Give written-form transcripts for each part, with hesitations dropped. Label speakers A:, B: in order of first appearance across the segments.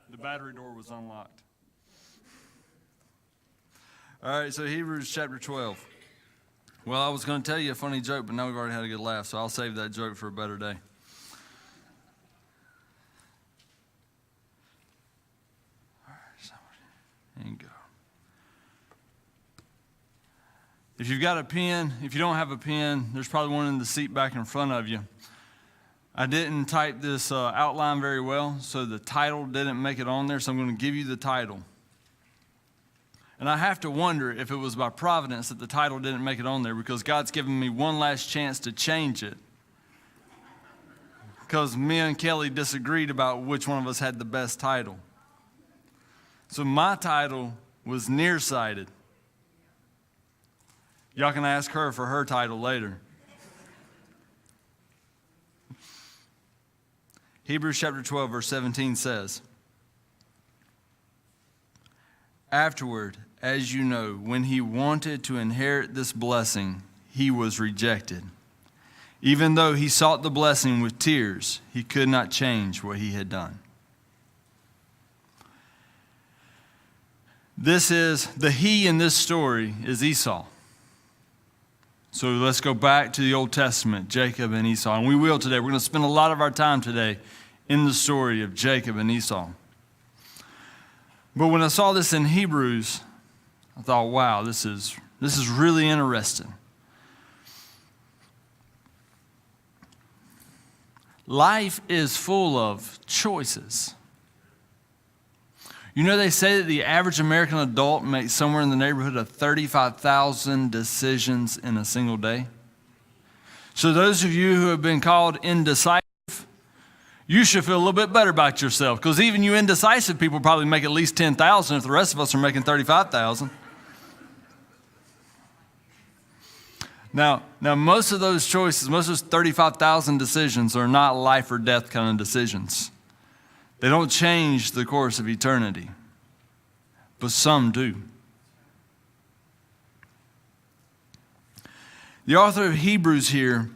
A: The battery door was unlocked. All right, so Hebrews chapter 12. Well, I was going to tell you a funny joke, but now we've already had a good laugh, so I'll save that joke for a better day. All right, there you go. If you've got a pen, if you don't have a pen, there's probably one in the seat back in front of you. I didn't type this outline very well, so the title didn't make it on there, so I'm going to give you the title. And I have to wonder if it was by providence that the title didn't make it on there, because God's given me one last chance to change it. Because me and Kelly disagreed about which one of us had the best title. So my title was Nearsighted. Y'all can ask her for her title later. Hebrews chapter 12, verse 17 says, "Afterward, as you know, when he wanted to inherit this blessing, he was rejected. Even though he sought the blessing with tears, he could not change what he had done." The he in this story is Esau. So let's go back to the Old Testament, Jacob and Esau. And we will today. We're going to spend a lot of our time today in the story of Jacob and Esau. But when I saw this in Hebrews, I thought, wow, this is really interesting. Life is full of choices. You know, they say that the average American adult makes somewhere in the neighborhood of 35,000 decisions in a single day. So those of you who have been called indecisive, you should feel a little bit better about yourself, because even you indecisive people probably make at least 10,000 if the rest of us are making 35,000. Now, most of those choices, most of those 35,000 decisions are not life or death kind of decisions. They don't change the course of eternity, but some do. The author of Hebrews here,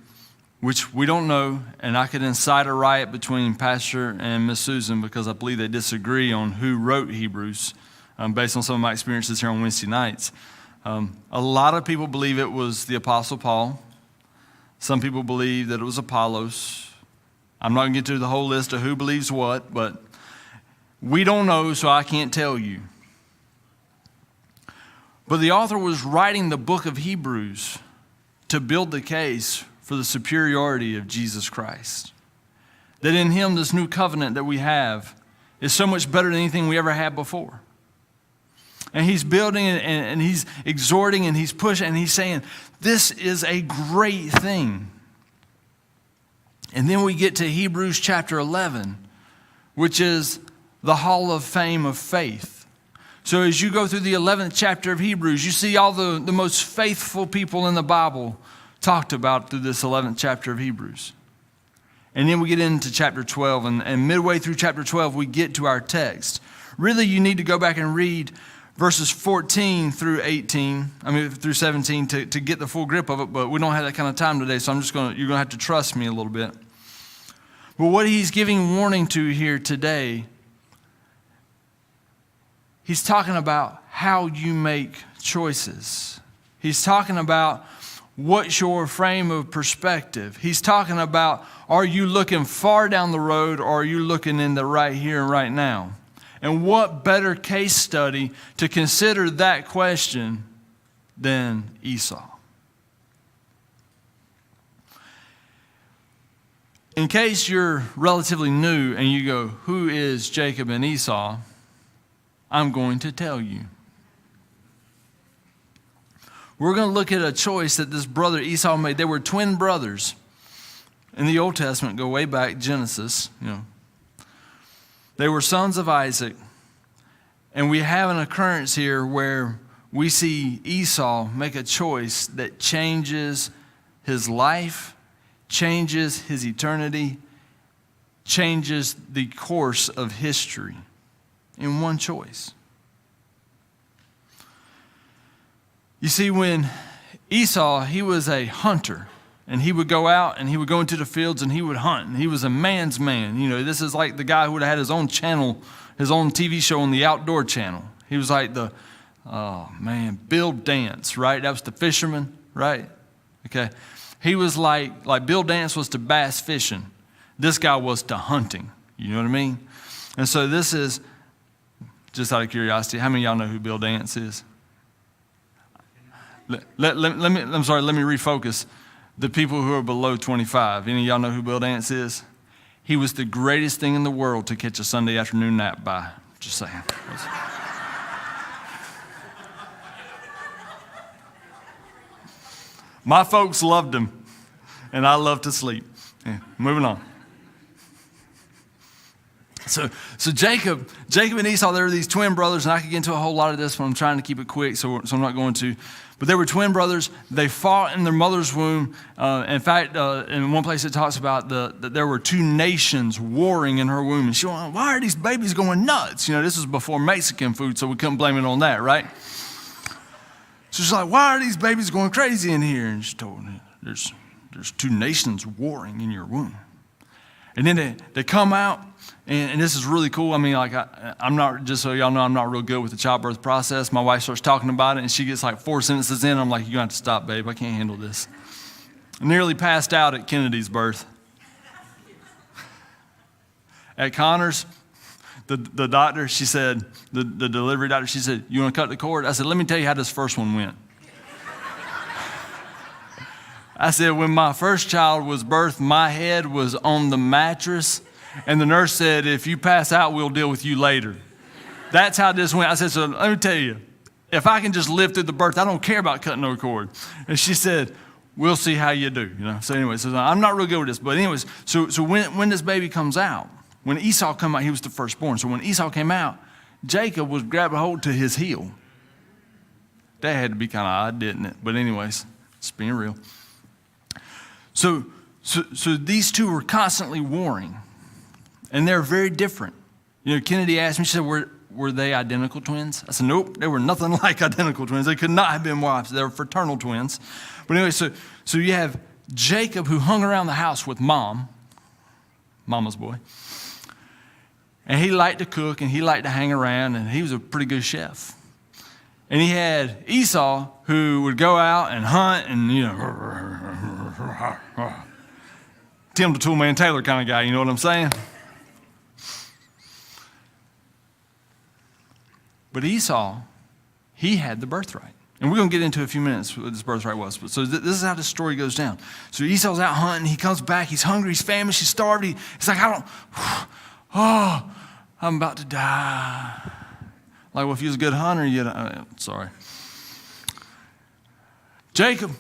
A: which we don't know, and I could incite a riot between Pastor and Miss Susan because I believe they disagree on who wrote Hebrews, based on some of my experiences here on Wednesday nights. A lot of people believe it was the Apostle Paul. Some people believe that it was Apollos. I'm not going to get to the whole list of who believes what, but we don't know, so I can't tell you. But the author was writing the book of Hebrews to build the case for the superiority of Jesus Christ. That in him, this new covenant that we have is so much better than anything we ever had before. And he's building and he's exhorting and he's pushing and he's saying, this is a great thing. And then we get to Hebrews chapter 11, which is the Hall of Fame of faith. So as you go through the 11th chapter of Hebrews, you see all the most faithful people in the Bible talked about through this 11th chapter of Hebrews. And then we get into chapter 12, and midway through chapter 12, we get to our text. Really, you need to go back and read verses 14 through 17 to get the full grip of it, but we don't have that kind of time today, so you're going to have to trust me a little bit. But what he's giving warning to here today, he's talking about how you make choices. He's talking about what's your frame of perspective. He's talking about, are you looking far down the road, or are you looking in the right here and right now? And what better case study to consider that question than Esau? In case you're relatively new and you go, who is Jacob and Esau? I'm going to tell you. We're going to look at a choice that this brother Esau made. They were twin brothers. In the Old Testament, go way back, Genesis, They were sons of Isaac. And we have an occurrence here where we see Esau make a choice that changes his life, changes his eternity, changes the course of history in one choice. You see, when Esau, he was a hunter. and he would go out and he would go into the fields and he would hunt. And he was a man's man. You know, this is like the guy who would have had his own channel, his own TV show on the Outdoor Channel. He was like Bill Dance, right? That was the fisherman, right? Okay. He was like Bill Dance was to bass fishing. This guy was to hunting. You know what I mean? And so this is, just out of curiosity, how many of y'all know who Bill Dance is? Let me refocus. The people who are below 25, any of y'all know who Bill Dance is? He was the greatest thing in the world to catch a Sunday afternoon nap by. Just saying. My folks loved him, and I love to sleep. Yeah, moving on. So Jacob and Esau, they were these twin brothers, and I could get into a whole lot of this, but I'm trying to keep it quick, so I'm not going to. But they were twin brothers. They fought in their mother's womb. In fact, in one place it talks about that there were two nations warring in her womb. And she went, why are these babies going nuts? You know, this was before Mexican food, so we couldn't blame it on that, right? So she's like, why are these babies going crazy in here? And she told me, there's two nations warring in your womb. And then they come out, and this is really cool. I mean, like, I'm not, just so y'all know, I'm not real good with the childbirth process. My wife starts talking about it, and she gets like 4 sentences in. I'm like, you're going to have to stop, babe. I can't handle this. I nearly passed out at Kennedy's birth. At Connor's, the doctor, she said, the delivery doctor, she said, you want to cut the cord? I said, let me tell you how this first one went. I said, when my first child was birthed, my head was on the mattress, and the nurse said, if you pass out, we'll deal with you later. That's how this went. I said, so let me tell you, if I can just live through the birth, I don't care about cutting no cord. And she said, we'll see how you do. You know. So anyway, so I'm not real good with this. But anyways, so when this baby comes out, when Esau came out, he was the firstborn. So when Esau came out, Jacob was grabbing hold to his heel. That had to be kind of odd, didn't it? But anyways, it's being real. So these two were constantly warring, and they're very different. You know, Kennedy asked me, she said, were they identical twins? I said, nope, they were nothing like identical twins. They could not have been wives. They were fraternal twins. But anyway, so you have Jacob, who hung around the house with mama's boy, and he liked to cook, and he liked to hang around, and he was a pretty good chef. And he had Esau, who would go out and hunt and, you know, Tim the Toolman Taylor kind of guy, you know what I'm saying? But Esau, he had the birthright. And we're going to get into a few minutes what this birthright was. So this is how this story goes down. So Esau's out hunting. He comes back. He's hungry. He's famished. He's starved. He's like, I'm about to die. Like, well, if he was a good hunter, sorry. Jacob,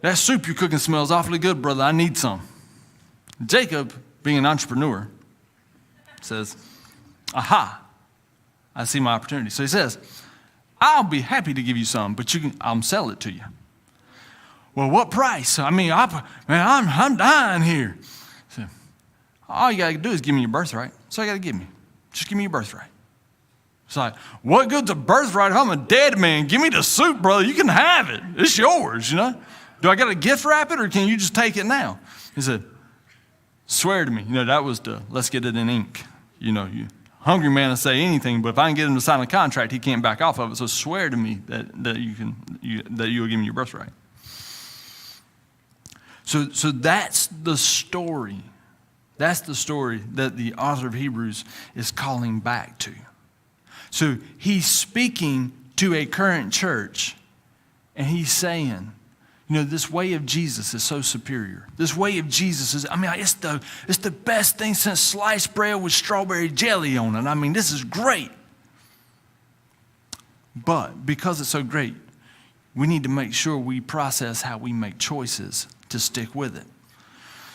A: that soup you're cooking smells awfully good, brother. I need some. Jacob, being an entrepreneur, says, aha, I see my opportunity. So he says, I'll be happy to give you some, but I'll sell it to you. Well, what price? I mean, I'm dying here. So, all you got to do is give me your birthright. So you got to give me. Just give me your birthright. It's like, what good's a birthright if I'm a dead man? Give me the soup, brother. You can have it. It's yours, you know. Do I got to gift wrap it, or can you just take it now? He said, swear to me. You know, that was the let's get it in ink. You know, hungry man will say anything, but if I can get him to sign a contract, he can't back off of it. So swear to me that you will give me your birthright. So that's the story. That's the story that the author of Hebrews is calling back to. So he's speaking to a current church, and he's saying, you know, this way of Jesus is so superior. This way of Jesus is, it's the best thing since sliced bread with strawberry jelly on it. I mean, this is great. But because it's so great, we need to make sure we process how we make choices to stick with it.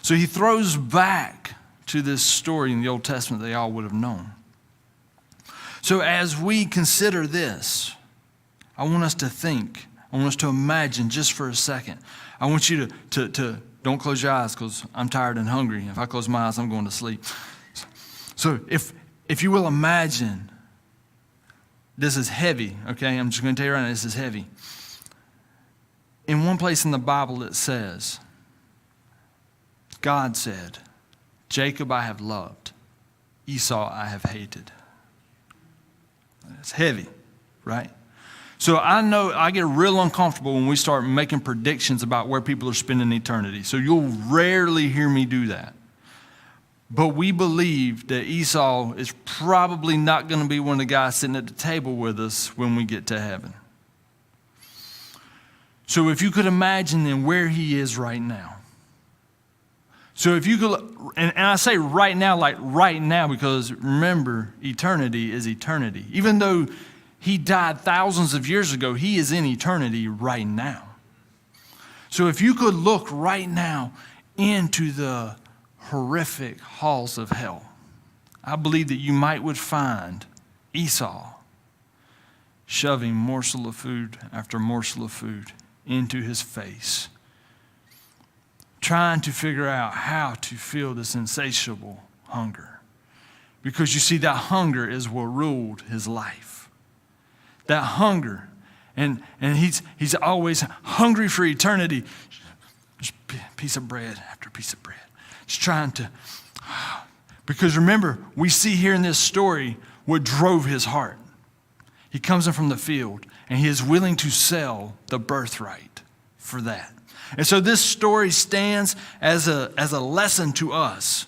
A: So he throws back to this story in the Old Testament they all would have known. So as we consider this, I want us to think, I want us to imagine just for a second. I want you to don't close your eyes, because I'm tired and hungry. If I close my eyes, I'm going to sleep. So if you will imagine, this is heavy, okay? I'm just going to tell you right now, this is heavy. In one place in the Bible it says God said, Jacob I have loved, Esau I have hated. It's heavy, right? So I know I get real uncomfortable when we start making predictions about where people are spending eternity. So you'll rarely hear me do that. But we believe that Esau is probably not going to be one of the guys sitting at the table with us when we get to heaven. So if you could imagine then where he is right now. So if you could, and I say right now, like right now, because remember, eternity is eternity. Even though he died thousands of years ago, he is in eternity right now. So if you could look right now into the horrific halls of hell, I believe that you would find Esau shoving morsel of food after morsel of food into his face, trying to figure out how to feel this insatiable hunger. Because you see, that hunger is what ruled his life. That hunger, and he's always hungry for eternity. Just piece of bread after piece of bread. Just trying to, because remember, we see here in this story what drove his heart. He comes in from the field, and he is willing to sell the birthright for that. And so this story stands as a lesson to us.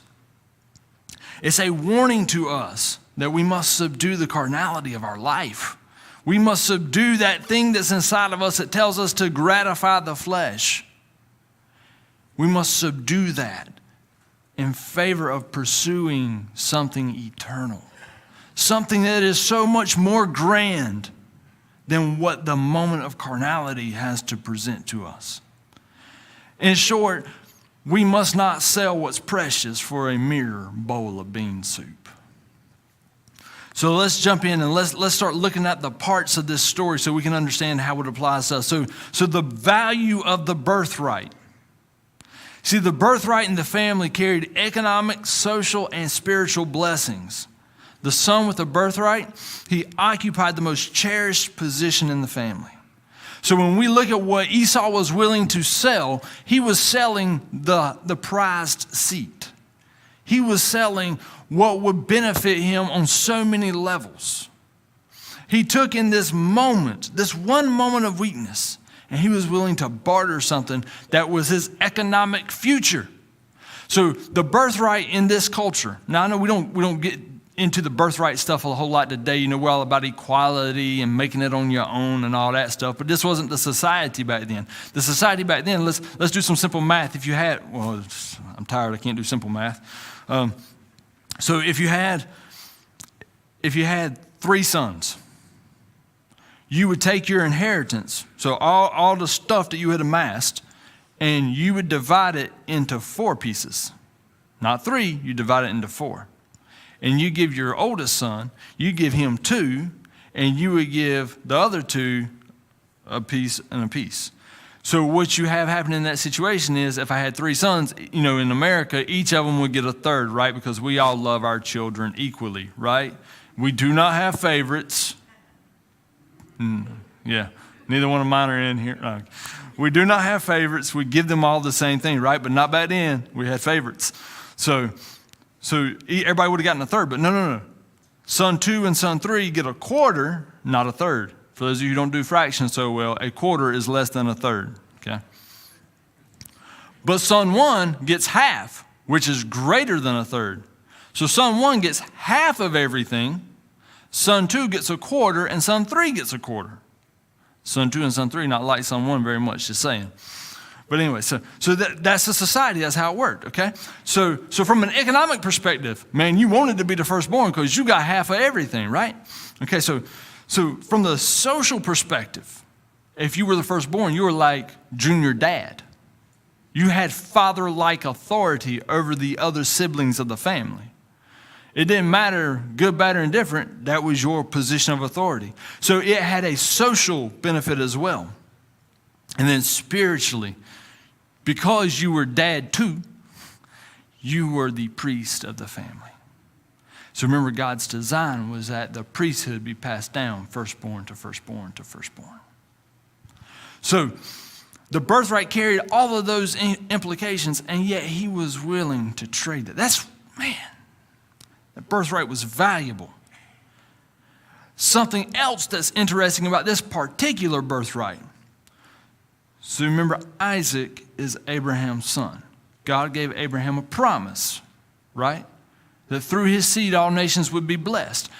A: It's a warning to us that we must subdue the carnality of our life. We must subdue that thing that's inside of us that tells us to gratify the flesh. We must subdue that in favor of pursuing something eternal. Something that is so much more grand than what the moment of carnality has to present to us. In short, we must not sell what's precious for a mere bowl of bean soup. So let's jump in and let's start looking at the parts of this story so we can understand how it applies to us. So the value of the birthright. See, the birthright in the family carried economic, social, and spiritual blessings. The son with the birthright, he occupied the most cherished position in the family. So when we look at what Esau was willing to sell, he was selling the prized seat. He was selling what would benefit him on so many levels. He took in this moment, this one moment of weakness, and he was willing to barter something that was his economic future. So the birthright in this culture, now I know we don't get into the birthright stuff a whole lot today. You know, we're all about equality and making it on your own and all that stuff. But this wasn't the society back then. The society back then, let's do some simple math. If you had, I'm tired, I can't do simple math. So if you had 3 sons, you would take your inheritance, so all the stuff that you had amassed, and you would divide it into 4 pieces. Not 3, you divide it into 4. And you give your oldest son, you give him 2, and you would give the other 2 a piece and a piece. So what you have happening in that situation is, if I had 3 sons, you know, in America, each of them would get a third, right? Because we all love our children equally, right? We do not have favorites. Yeah, neither one of mine are in here. We do not have favorites. We give them all the same thing, right? But not back then. We had favorites. So everybody would have gotten a third, but no. Son 2 and son 3 get a quarter, not a third. For those of you who don't do fractions so well, a quarter is less than a third, okay? But son 1 gets half, which is greater than a third. So son 1 gets half of everything, son 2 gets a quarter, and son 3 gets a quarter. Son 2 and son 3 not like son 1 very much, just saying. But anyway, so that's the society. That's how it worked, okay? So from an economic perspective, man, you wanted to be the firstborn because you got half of everything, right? Okay, so from the social perspective, if you were the firstborn, you were like junior dad. You had father-like authority over the other siblings of the family. It didn't matter, good, bad, or indifferent. That was your position of authority. So it had a social benefit as well. And then spiritually, because you were dad too, you were the priest of the family. So remember, God's design was that the priesthood be passed down firstborn to firstborn to firstborn. So The birthright carried all of those implications, and yet he was willing to trade it. That birthright was valuable. Something else that's interesting about this particular birthright. So remember, Isaac is Abraham's son. God gave Abraham a promise, right? That through his seed all nations would be blessed.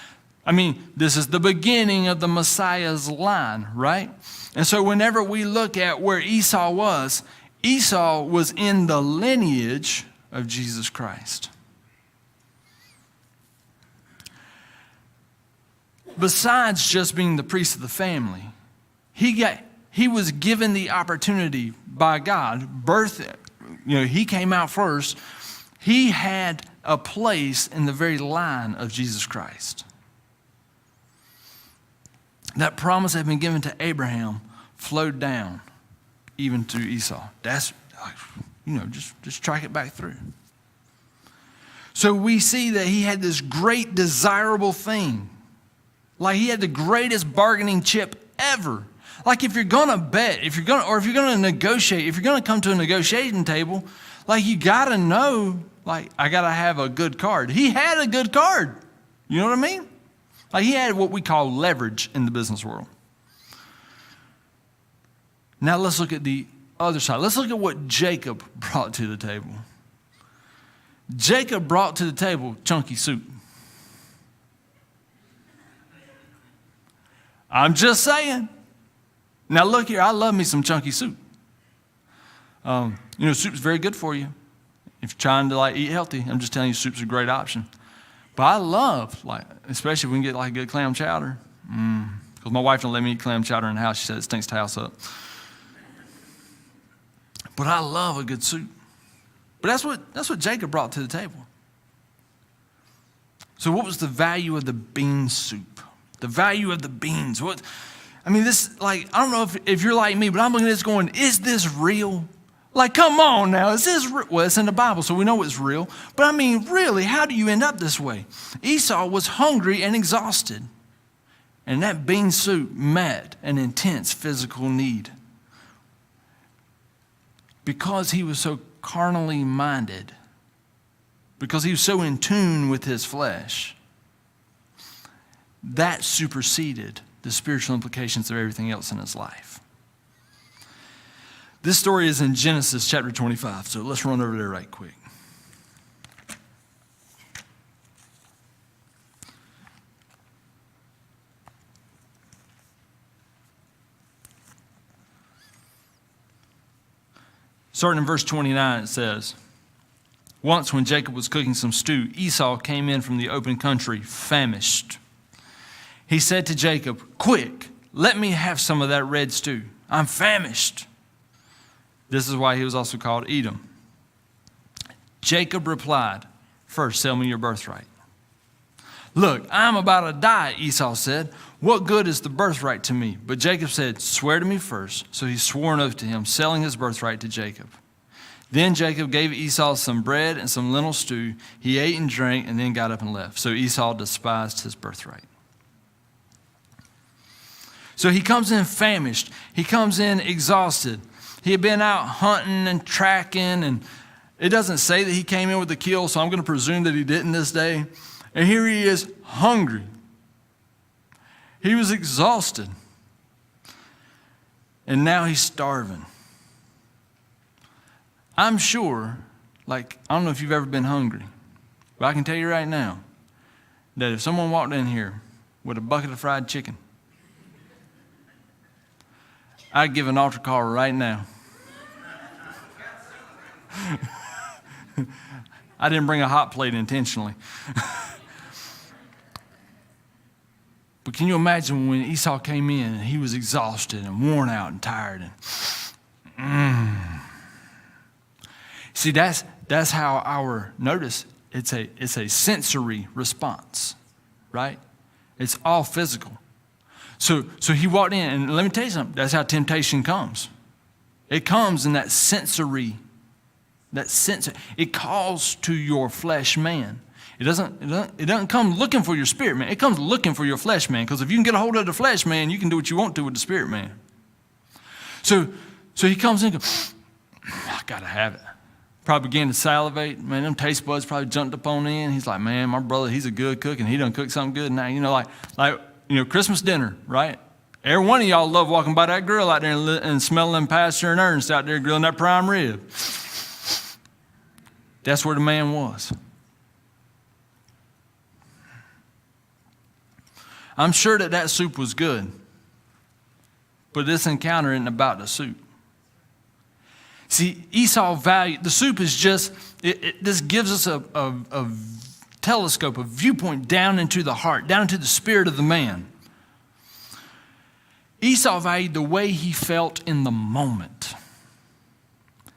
A: I mean, this is the beginning of the Messiah's line, right? And so whenever we look at where Esau was in the lineage of Jesus Christ. Besides just being the priest of the family, he was given the opportunity by God. He came out first. He had a place in the very line of Jesus Christ. That promise that had been given to Abraham flowed down even to Esau. That's, just track it back through. So we see that he had this great desirable thing. Like he had the greatest bargaining chip ever. Like if you're going to bet, if you're going to negotiate, if you're going to come to a negotiating table, like you got to know, like I got to have a good card. He had a good card. You know what I mean? Like he had what we call leverage in the business world. Now let's look at the other side. Let's look at what Jacob brought to the table. Jacob brought to the table chunky soup. I'm just saying. Now look here, I love me some chunky soup. Soup's very good for you. If you're trying to eat healthy, I'm just telling you, soup's a great option. But I love, especially if we can get a good clam chowder. Because my wife don't let me eat clam chowder in the house. She said it stinks the house up. But I love a good soup. But that's what Jacob brought to the table. So what was the value of the bean soup? The value of the beans. I don't know if you're like me, but I'm looking at this going, is this real? Come on now, is this real? Well, it's in the Bible, so we know it's real. But really, how do you end up this way? Esau was hungry and exhausted. And that bean soup met an intense physical need. Because he was so carnally minded. Because he was so in tune with his flesh. That superseded the spiritual implications of everything else in his life. This story is in Genesis chapter 25, so let's run over there right quick. Starting in verse 29, it says, "Once when Jacob was cooking some stew, Esau came in from the open country, famished. He said to Jacob, 'Quick, let me have some of that red stew. I'm famished.' This is why he was also called Edom. Jacob replied, 'First, sell me your birthright.' 'Look, I'm about to die,' Esau said. 'What good is the birthright to me?' But Jacob said, 'Swear to me first.' So he swore an oath to him, selling his birthright to Jacob. Then Jacob gave Esau some bread and some lentil stew. He ate and drank and then got up and left. So Esau despised his birthright." So he comes in famished. He comes in exhausted. He had been out hunting and tracking, and it doesn't say that he came in with a kill, so I'm going to presume that he didn't this day. And here he is, hungry. He was exhausted. And now he's starving. I'm sure, I don't know if you've ever been hungry, but I can tell you right now that if someone walked in here with a bucket of fried chicken, I'd give an altar call right now. I didn't bring a hot plate intentionally. But can you imagine when Esau came in and he was exhausted and worn out and tired? See, that's how notice, it's a sensory response, right? It's all physical. So he walked in, and let me tell you something, that's how temptation comes. It comes in that sensory. It calls to your flesh man. It doesn't come looking for your spirit man. It comes looking for your flesh man. Because if you can get a hold of the flesh man, you can do what you want to with the spirit man. So So he comes in and goes, I got to have it. Probably began to salivate. Man, them taste buds probably jumped up on in. He's like, man, my brother, he's a good cook, and he done cooked something good now. Christmas dinner, right? Every one of y'all love walking by that grill out there and smelling them Pastor and Ernst out there grilling that prime rib. That's where the man was. I'm sure that soup was good, but this encounter isn't about the soup. See, Esau valued, the soup is just, this gives us a telescope, a viewpoint down into the heart, down into the spirit of the man. Esau valued the way he felt in the moment.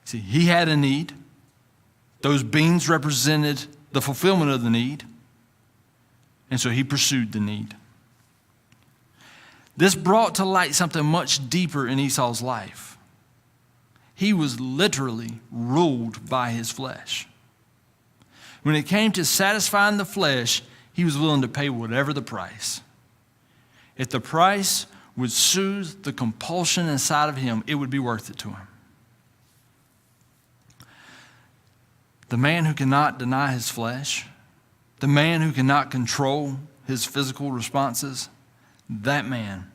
A: See, he had a need. Those beans represented the fulfillment of the need. And so he pursued the need. This brought to light something much deeper in Esau's life. He was literally ruled by his flesh. When it came to satisfying the flesh, he was willing to pay whatever the price. If the price would soothe the compulsion inside of him, it would be worth it to him. The man who cannot deny his flesh, the man who cannot control his physical responses, that man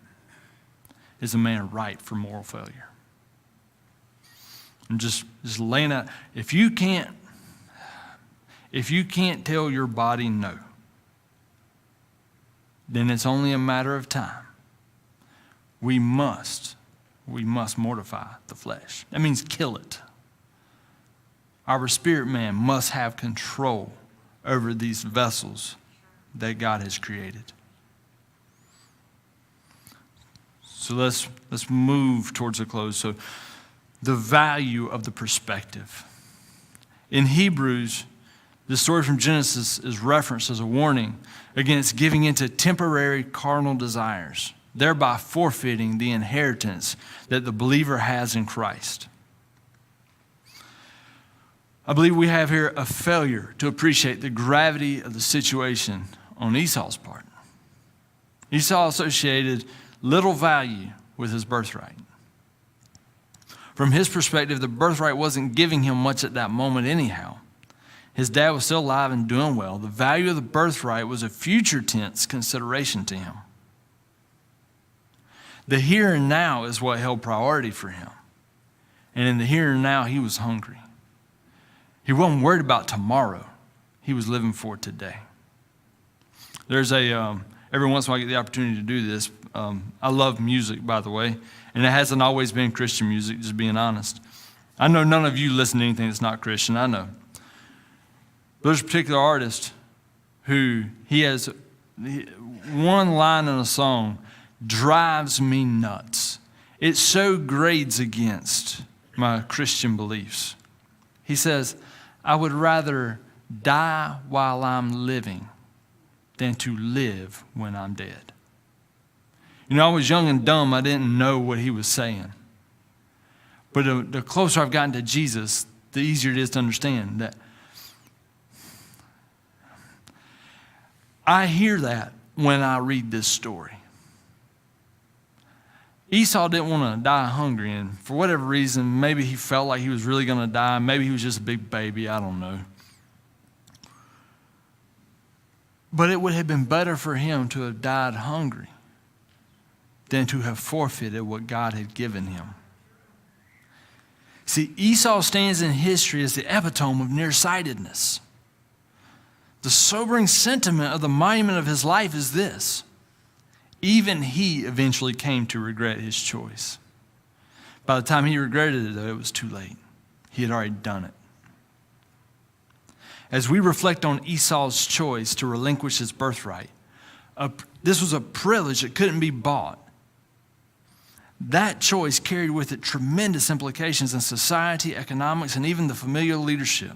A: is a man ripe for moral failure. I'm just laying out. If you can't tell your body no, then it's only a matter of time. We must mortify the flesh. That means kill it. Our spirit man must have control over these vessels that God has created. So let's move towards a close. So the value of the perspective. In Hebrews, the story from Genesis is referenced as a warning against giving into temporary carnal desires, thereby forfeiting the inheritance that the believer has in Christ. I believe we have here a failure to appreciate the gravity of the situation on Esau's part. Esau associated little value with his birthright. From his perspective, the birthright wasn't giving him much at that moment anyhow. His dad was still alive and doing well. The value of the birthright was a future tense consideration to him. The here and now is what held priority for him. And in the here and now, he was hungry. He wasn't worried about tomorrow. He was living for today. There's every once in a while I get the opportunity to do this. I love music, by the way, and it hasn't always been Christian music, just being honest. I know none of you listen to anything that's not Christian, I know. But there's a particular artist who he has one line in a song drives me nuts. It so grades against my Christian beliefs. He says, I would rather die while I'm living than to live when I'm dead. You know, I was young and dumb. I didn't know what he was saying. But the closer I've gotten to Jesus, the easier it is to understand that. I hear that when I read this story. Esau didn't want to die hungry, and for whatever reason, maybe he felt like he was really going to die. Maybe he was just a big baby. I don't know. But it would have been better for him to have died hungry than to have forfeited what God had given him. See, Esau stands in history as the epitome of nearsightedness. The sobering sentiment of the monument of his life is this: even he eventually came to regret his choice. By the time he regretted it, though, it was too late. He had already done it. As we reflect on Esau's choice to relinquish his birthright, this was a privilege that couldn't be bought. That choice carried with it tremendous implications in society, economics, and even the familial leadership.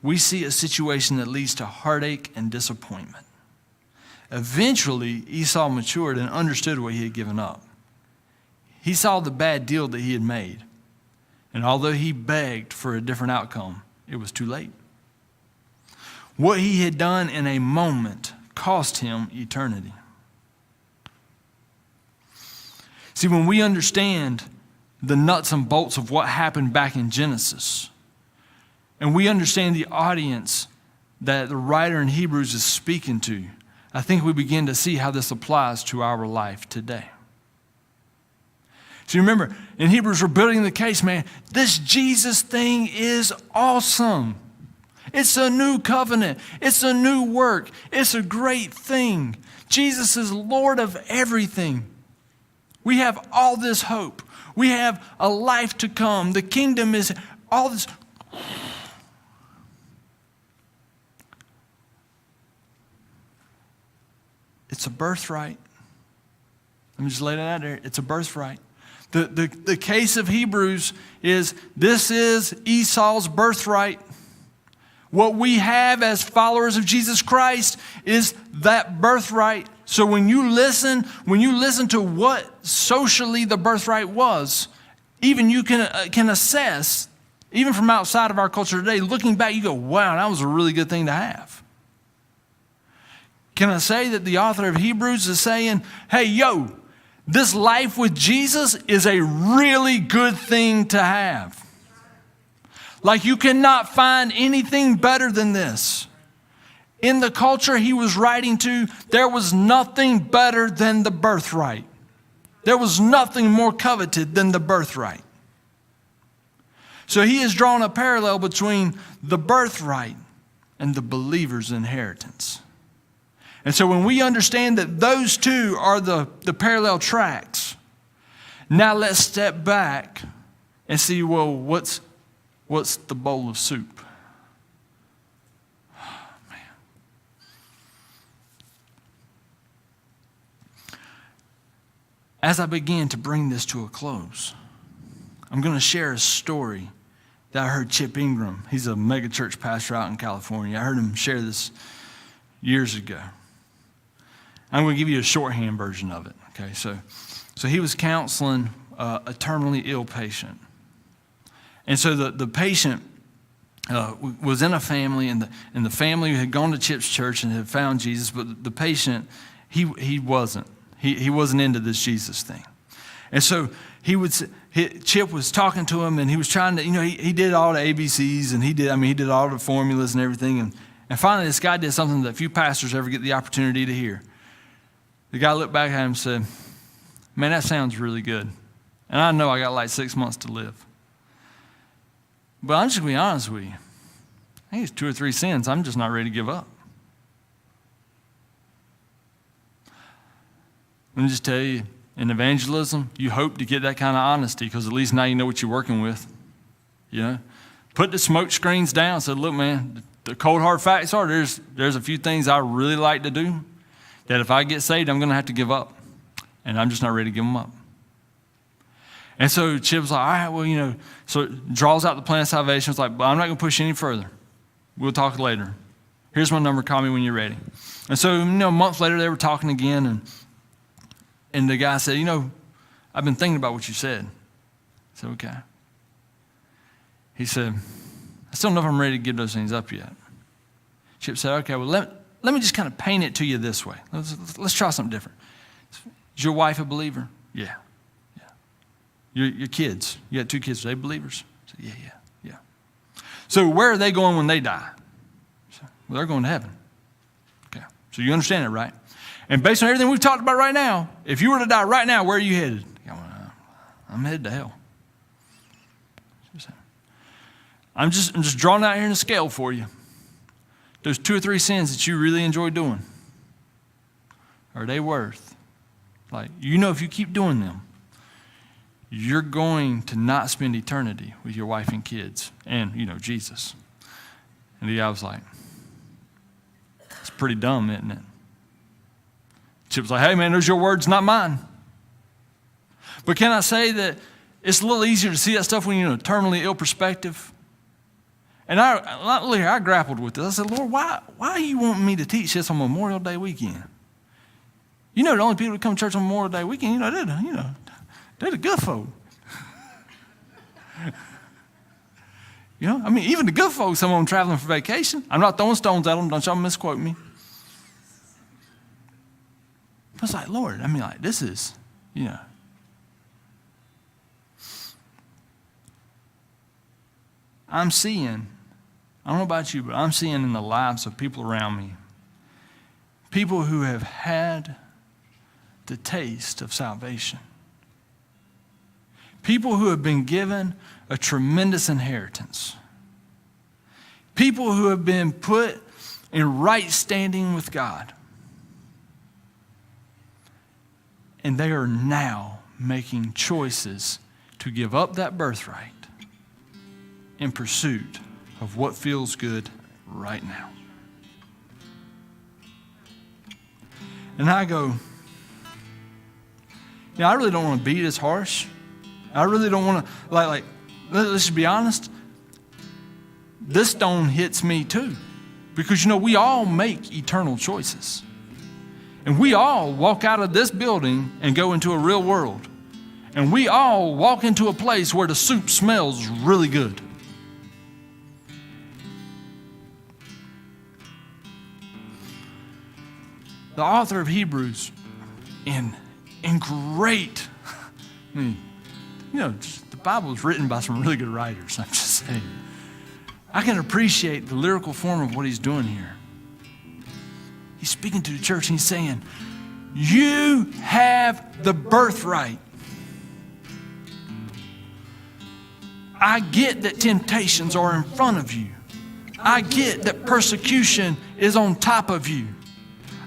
A: We see a situation that leads to heartache and disappointment. Eventually, Esau matured and understood what he had given up. He saw the bad deal that he had made. And although he begged for a different outcome, it was too late. What he had done in a moment cost him eternity. See, when we understand the nuts and bolts of what happened back in Genesis, and we understand the audience that the writer in Hebrews is speaking to, I think we begin to see how this applies to our life today. So remember, in Hebrews, we're building the case, man. This Jesus thing is awesome. It's a new covenant. It's a new work. It's a great thing. Jesus is Lord of everything. We have all this hope. We have a life to come. The kingdom is all this. It's a birthright. Let me just lay that out there. It's a birthright. The case of Hebrews is this is Esau's birthright. What we have as followers of Jesus Christ is that birthright. So when you listen to what socially the birthright was, even you can assess, even from outside of our culture today, looking back, you go, wow, that was a really good thing to have. Can I say that the author of Hebrews is saying, hey, yo, this life with Jesus is a really good thing to have. Like you cannot find anything better than this. In the culture he was writing to, there was nothing better than the birthright. There was nothing more coveted than the birthright. So he has drawn a parallel between the birthright and the believer's inheritance. And so when we understand that those two are the parallel tracks, now let's step back and see, well, what's the bowl of soup? Oh, man. As I begin to bring this to a close, I'm going to share a story that I heard Chip Ingram. He's a megachurch pastor out in California. I heard him share this years ago. I'm going to give you a shorthand version of it. Okay, so he was counseling a terminally ill patient. And so the patient was in a family, and the family had gone to Chip's church and had found Jesus, but the patient, he wasn't. He wasn't into this Jesus thing. And so Chip was talking to him, and he was trying to, he did all the ABCs, and he did all the formulas and everything. And finally, this guy did something that few pastors ever get the opportunity to hear. The guy looked back at him and said, man, that sounds really good. And I know I got like 6 months to live. But I'm just going to be honest with you. I think it's 2 or 3 sins. I'm just not ready to give up. Let me just tell you, in evangelism, you hope to get that kind of honesty because at least now you know what you're working with. Put the smoke screens down and say, look, man, the cold hard facts are there's a few things I really like to do that if I get saved, I'm going to have to give up. And I'm just not ready to give them up. And so Chip was like, all right, well, so it draws out the plan of salvation. It's like, well, I'm not going to push any further. We'll talk later. Here's my number. Call me when you're ready. And so, a month later, they were talking again. And the guy said, I've been thinking about what you said. I said, okay. He said, I still don't know if I'm ready to give those things up yet. Chip said, okay, well, let me just kind of paint it to you this way. Let's try something different. Is your wife a believer? Yeah. Your kids, you got 2 kids, are they believers? I said, yeah. So where are they going when they die? Said, well, they're going to heaven. Okay, so you understand it, right? And based on everything we've talked about right now, if you were to die right now, where are you headed? I'm headed to hell. I'm just drawing out here in a scale for you. Those 2 or 3 sins that you really enjoy doing, are they worth? If you keep doing them, you're going to not spend eternity with your wife and kids and, Jesus. And the guy was like, it's pretty dumb, isn't it? Chip was like, hey, man, those are your words, not mine. But can I say that it's a little easier to see that stuff when you're in a terminally ill perspective? And I grappled with this. I said, Lord, why are you wanting me to teach this on Memorial Day weekend? The only people that come to church on Memorial Day weekend, they're the good folk. Even the good folks, some of them traveling for vacation. I'm not throwing stones at them. Don't y'all misquote me. But it's like, Lord, this is, I'm seeing, I don't know about you, but I'm seeing in the lives of people around me, people who have had the taste of salvation. People who have been given a tremendous inheritance. People who have been put in right standing with God. And they are now making choices to give up that birthright in pursuit of what feels good right now. And I go, I really don't want to be this harsh. I really don't want to, let's just be honest. This stone hits me too. Because, we all make eternal choices. And we all walk out of this building and go into a real world. And we all walk into a place where the soup smells really good. The author of Hebrews, in great, the Bible is written by some really good writers, I'm just saying. I can appreciate the lyrical form of what he's doing here. He's speaking to the church and he's saying, you have the birthright. I get that temptations are in front of you. I get that persecution is on top of you.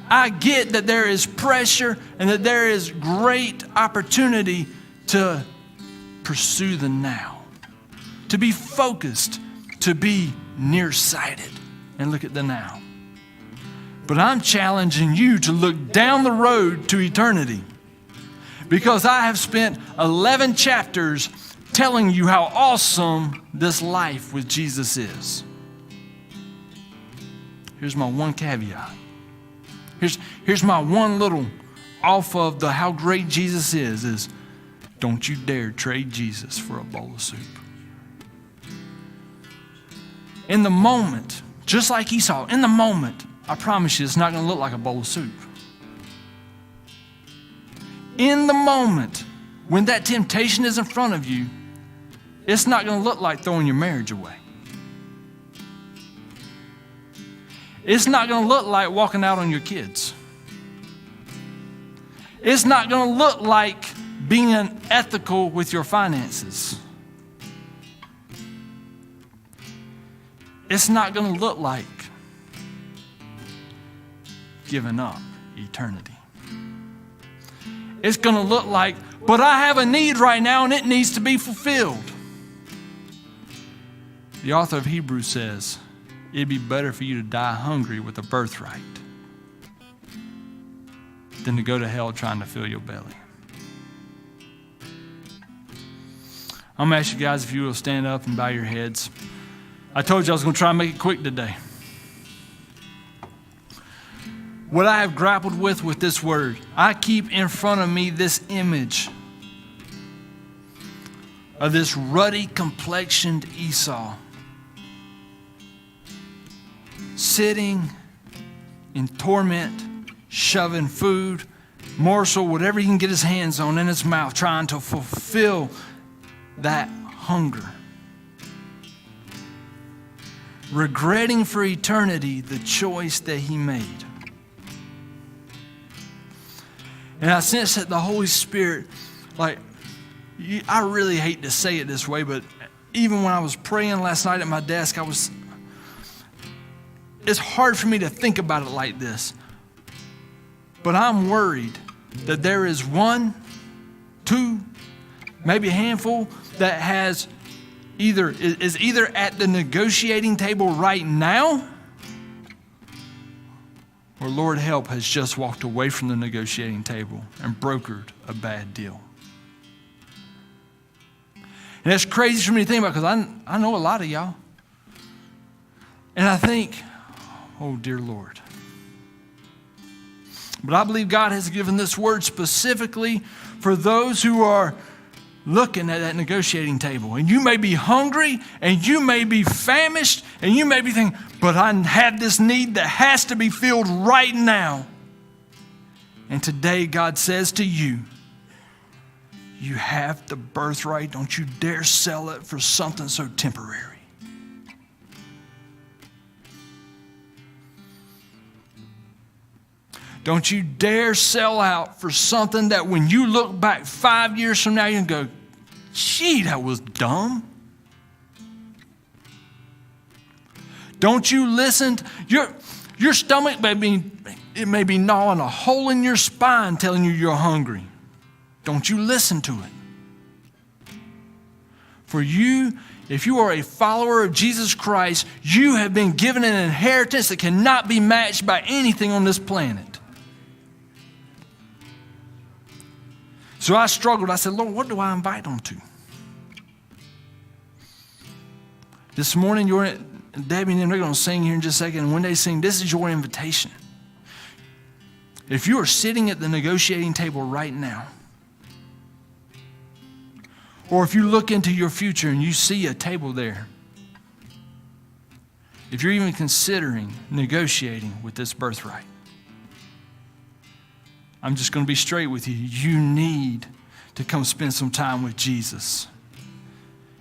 A: I get that there is pressure and that there is great opportunity to pursue the now, to be focused, to be nearsighted and look at the now. But I'm challenging you to look down the road to eternity, because I have spent 11 chapters telling you how awesome this life with Jesus is. Here's my one caveat. Here's my one little off of the how great Jesus is don't you dare trade Jesus for a bowl of soup. In the moment, just like Esau, in the moment, I promise you it's not going to look like a bowl of soup. In the moment, when that temptation is in front of you, it's not going to look like throwing your marriage away. It's not going to look like walking out on your kids. It's not going to look like being unethical with your finances. It's not going to look like giving up eternity. It's going to look like, but I have a need right now and it needs to be fulfilled. The author of Hebrews says, it'd be better for you to die hungry with a birthright than to go to hell trying to fill your belly. I'm going to ask you guys if you will stand up and bow your heads. I told you I was going to try and make it quick today. What I have grappled with this word, I keep in front of me this image of this ruddy complexioned Esau sitting in torment, shoving food, morsel, whatever he can get his hands on in his mouth, trying to fulfill that hunger. Regretting for eternity the choice that he made. And I sense that the Holy Spirit, I really hate to say it this way, but even when I was praying last night at my desk, it's hard for me to think about it like this. But I'm worried that there is one, two, maybe a handful that is either at the negotiating table right now, or Lord help, has just walked away from the negotiating table and brokered a bad deal. And that's crazy for me to think about, because I know a lot of y'all. And I think, oh dear Lord. But I believe God has given this word specifically for those who are looking at that negotiating table. And you may be hungry, and you may be famished, and you may be thinking, but I have this need that has to be filled right now. And today God says to you, you have the birthright. Don't you dare sell it for something so temporary. Don't you dare sell out for something that when you look back 5 years from now, you can go, gee, that was dumb. Don't you listen. Your stomach may be gnawing a hole in your spine telling you you're hungry. Don't you listen to it. For you, if you are a follower of Jesus Christ, you have been given an inheritance that cannot be matched by anything on this planet. So I struggled. I said, Lord, what do I invite them to? This morning, Debbie and them, they're going to sing here in just a second. And when they sing, this is your invitation. If you are sitting at the negotiating table right now, or if you look into your future and you see a table there, if you're even considering negotiating with this birthright, I'm just going to be straight with you. You need to come spend some time with Jesus.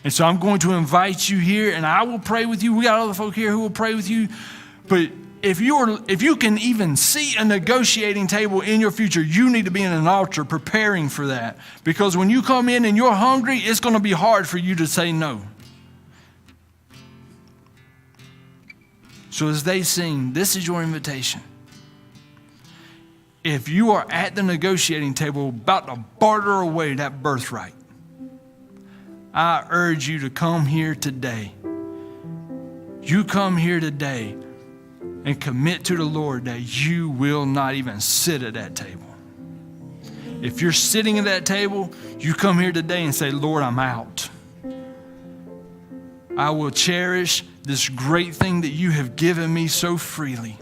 A: And so I'm going to invite you here, and I will pray with you. We got other folk here who will pray with you. But if you can even see a negotiating table in your future, you need to be in an altar preparing for that. Because when you come in and you're hungry, it's going to be hard for you to say no. So as they sing, this is your invitation. If you are at the negotiating table about to barter away that birthright, I urge you to come here today. You come here today and commit to the Lord that you will not even sit at that table. If you're sitting at that table, you come here today and say, Lord, I'm out. I will cherish this great thing that you have given me so freely.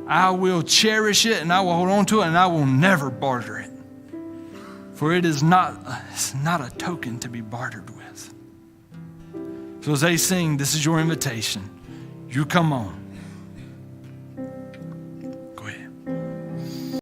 A: I will cherish it and I will hold on to it and I will never barter it. For it's not a token to be bartered with. So as they sing, this is your invitation. You come on.